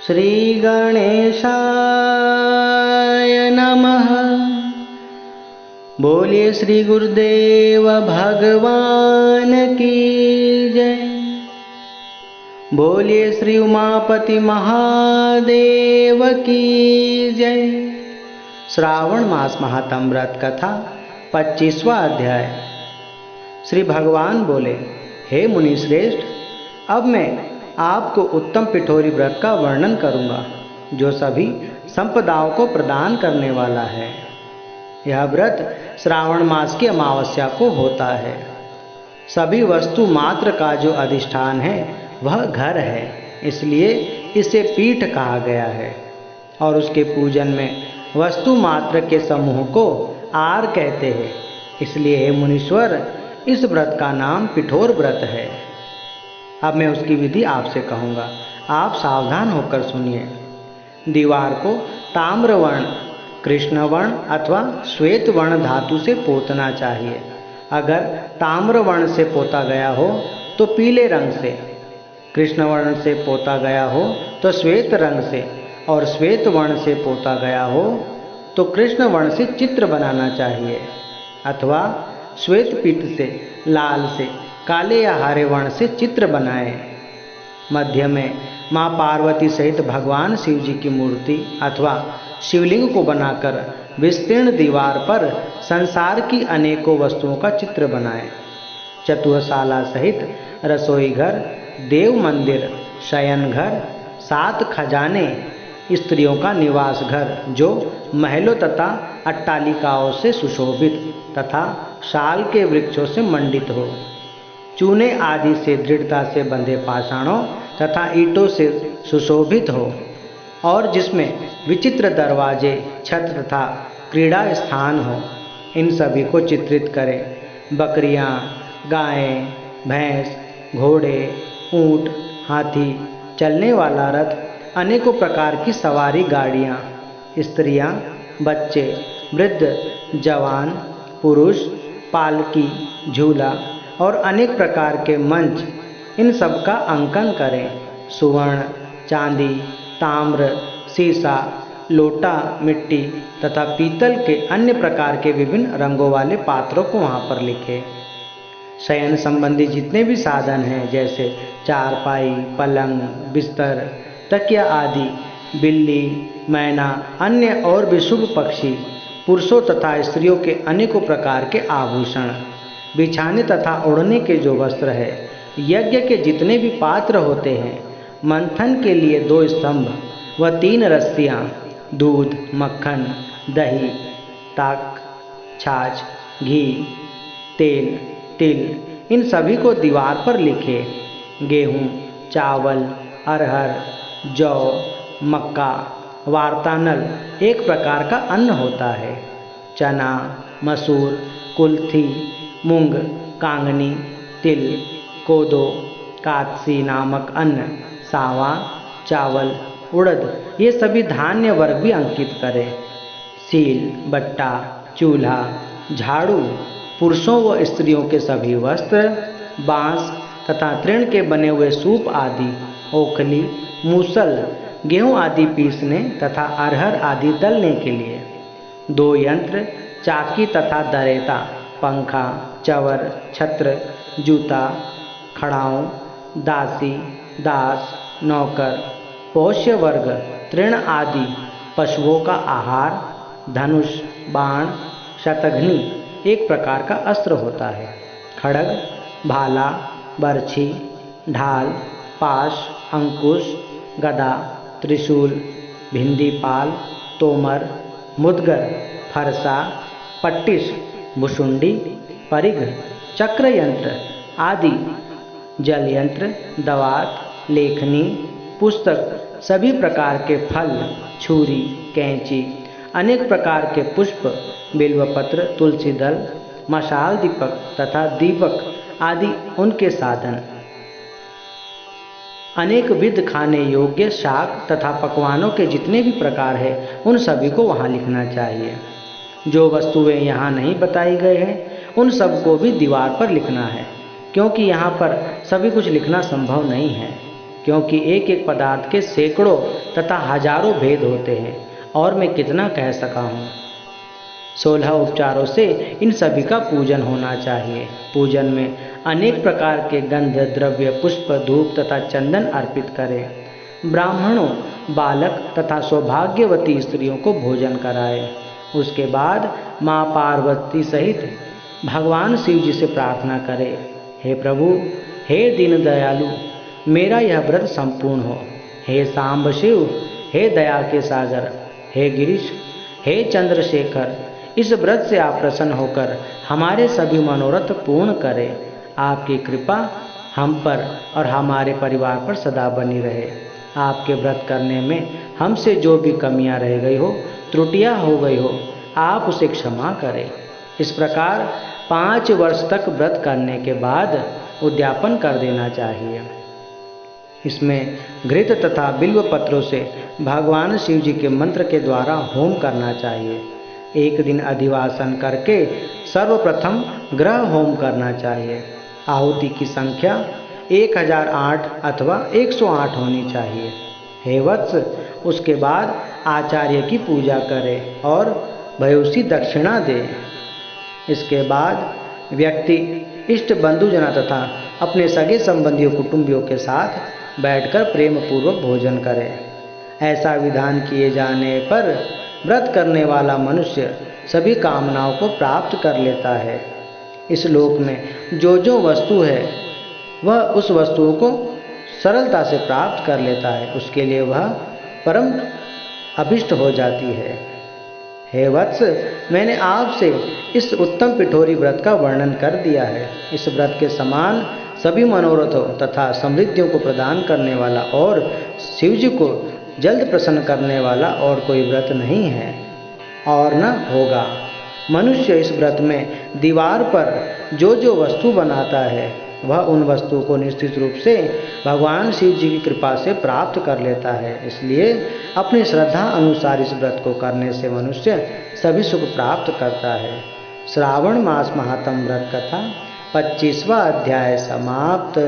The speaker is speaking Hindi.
श्री गणेशाय नमः। बोलिए श्री गुरुदेव भगवान की जय। बोलिए श्री उमापति महादेव की जय। श्रावण मास महात्म व्रत कथा 25वां अध्याय। श्री भगवान बोले, हे मुनि श्रेष्ठ, अब मैं आपको उत्तम पिठोरी व्रत का वर्णन करूंगा, जो सभी संपदाओं को प्रदान करने वाला है। यह व्रत श्रावण मास की अमावस्या को होता है। सभी वस्तु मात्र का जो अधिष्ठान है वह घर है, इसलिए इसे पीठ कहा गया है। और उसके पूजन में वस्तु मात्र के समूह को आर कहते हैं। इसलिए हे मुनीश्वर, इस व्रत का नाम पिठोर व्रत है। अब मैं उसकी विधि आपसे कहूँगा, आप सावधान होकर सुनिए। दीवार को ताम्रवर्ण, कृष्णवर्ण अथवा श्वेत वर्ण धातु से पोतना चाहिए। अगर ताम्रवर्ण से पोता गया हो तो पीले रंग से, कृष्णवर्ण से पोता गया हो तो श्वेत रंग से, और श्वेत वर्ण से पोता गया हो तो कृष्ण वर्ण से चित्र बनाना चाहिए, अथवा श्वेत पीत से, लाल से, काले या हरे वर्ण से चित्र बनाए। मध्य में माँ पार्वती सहित भगवान शिव जी की मूर्ति अथवा शिवलिंग को बनाकर विस्तीर्ण दीवार पर संसार की अनेकों वस्तुओं का चित्र बनाए। चतुर्शाला सहित रसोई घर, देव मंदिर, शयन घर, 7 खजाने, स्त्रियों का निवास घर जो महलों तथा अट्टालिकाओं से सुशोभित तथा शाल के वृक्षों से मंडित हो, चूने आदि से दृढ़ता से बंधे पाषाणों तथा ईंटों से सुशोभित हो, और जिसमें विचित्र दरवाजे, छत तथा क्रीड़ा स्थान हो, इन सभी को चित्रित करें। बकरियां, गायें, भैंस, घोड़े, ऊंट, हाथी, चलने वाला रथ, अनेकों प्रकार की सवारी गाड़ियाँ, स्त्रियाँ, बच्चे, वृद्ध, जवान, पुरुष, पालकी, झूला और अनेक प्रकार के मंच, इन सब का अंकन करें। सुवर्ण, चांदी, ताम्र, सीसा, लोटा, मिट्टी तथा पीतल के अन्य प्रकार के विभिन्न रंगों वाले पात्रों को वहाँ पर लिखें। शयन संबंधी जितने भी साधन हैं, जैसे चारपाई, पलंग, बिस्तर, तकिया आदि, बिल्ली, मैना, अन्य और भी शुभ पक्षी, पुरुषों तथा स्त्रियों के अनेकों प्रकार के आभूषण, बिछाने तथा ओढ़ने के जो वस्त्र है, यज्ञ के जितने भी पात्र होते हैं, मंथन के लिए 2 स्तंभ व 3 रस्सियाँ, दूध, मक्खन, दही, ताक, छाछ, घी, तेल, तिल, इन सभी को दीवार पर लिखे। गेहूँ, चावल, अरहर, जौ, मक्का, वार्तानल एक प्रकार का अन्न होता है। चना, मसूर, कुल्थी, मूंग, कांगनी, तिल, कोदो, कात्सी नामक अन्न, सावा, चावल, उड़द, ये सभी धान्य वर्ग भी अंकित करें। सील, बट्टा, चूल्हा, झाड़ू, पुरुषों व स्त्रियों के सभी वस्त्र, बांस तथा तृण के बने हुए सूप आदि, ओखली, मूसल, गेहूं आदि पीसने तथा अरहर आदि दलने के लिए, 2 यंत्र, चाकी तथा दरेता, पंखा, चवर, छत्र, जूता, खड़ाऊं, दासी, दास, नौकर, पोष्य वर्ग, तृण आदि, पशुओं का आहार, धनुष, बाण, शतघ्नी एक प्रकार का अस्त्र होता है। खड़ग, भाला, बर्छी, ढाल, पाश, अंकुश, गदा, त्रिशूल, भिंदीपाल, तोमर, मुदगर, फरसा, पट्टिश, भुशुंडी, परिघ, चक्र यंत्र आदि, जल यंत्र, दवात, लेखनी, पुस्तक, सभी प्रकार के फल, छुरी, कैंची, अनेक प्रकार के पुष्प, बिल्वपत्र, तुलसी दल, मशाल दीपक तथा दीपक आदि उनके साधन, अनेक विध खाने योग्य शाक तथा पकवानों के जितने भी प्रकार हैं, उन सभी को वहाँ लिखना चाहिए। जो वस्तुएं यहाँ नहीं बताई गई हैं, उन सब को भी दीवार पर लिखना है, क्योंकि यहाँ पर सभी कुछ लिखना संभव नहीं है। क्योंकि एक एक पदार्थ के सैकड़ों तथा हजारों भेद होते हैं और मैं कितना कह सका हूँ। 16 उपचारों से इन सभी का पूजन होना चाहिए। पूजन में अनेक प्रकार के गंध, द्रव्य, पुष्प, धूप तथा चंदन अर्पित करें। ब्राह्मणों, बालक तथा सौभाग्यवती स्त्रियों को भोजन कराएं। उसके बाद माँ पार्वती सहित भगवान शिव जी से प्रार्थना करें, हे प्रभु, हे दीन दयालु, मेरा यह व्रत संपूर्ण हो। हे सांब शिव, हे दया के सागर, हे गिरीश, हे चंद्रशेखर, इस व्रत से आप प्रसन्न होकर हमारे सभी मनोरथ पूर्ण करें। आपकी कृपा हम पर और हमारे परिवार पर सदा बनी रहे। आपके व्रत करने में हमसे जो भी कमियां रह गई हो, त्रुटियां हो गई हो, आप उसे क्षमा करें। इस प्रकार 5 वर्ष तक व्रत करने के बाद उद्यापन कर देना चाहिए। इसमें घृत तथा बिल्व पत्रों से भगवान शिव जी के मंत्र के द्वारा होम करना चाहिए। एक दिन अधिवासन करके सर्वप्रथम ग्रह होम करना चाहिए। आहुति की संख्या 1008 अथवा 108 होनी चाहिए। हे वत्स, उसके बाद आचार्य की पूजा करें और भयोसी दक्षिणा दे। इसके बाद व्यक्ति इष्ट बंधुजना तथा अपने सगे संबंधियों कुटुंबियों के साथ बैठकर प्रेम पूर्वक भोजन करें। ऐसा विधान किए जाने पर व्रत करने वाला मनुष्य सभी कामनाओं को प्राप्त कर लेता है। इस लोक में जो जो वस्तु है वह उस वस्तुओं को सरलता से प्राप्त कर लेता है, उसके लिए वह परम अभिष्ट हो जाती है। हे वत्स, मैंने आपसे इस उत्तम पिठोरी व्रत का वर्णन कर दिया है। इस व्रत के समान सभी मनोरथों तथा समृद्धियों को प्रदान करने वाला और शिव जी को जल्द प्रसन्न करने वाला और कोई व्रत नहीं है और न होगा। मनुष्य इस व्रत में दीवार पर जो जो वस्तु बनाता है वह उन वस्तुओं को निश्चित रूप से भगवान शिव जी की कृपा से प्राप्त कर लेता है। इसलिए अपनी श्रद्धा अनुसार इस व्रत को करने से मनुष्य सभी सुख प्राप्त करता है। श्रावण मास महात्म व्रत कथा 25वां अध्याय समाप्त।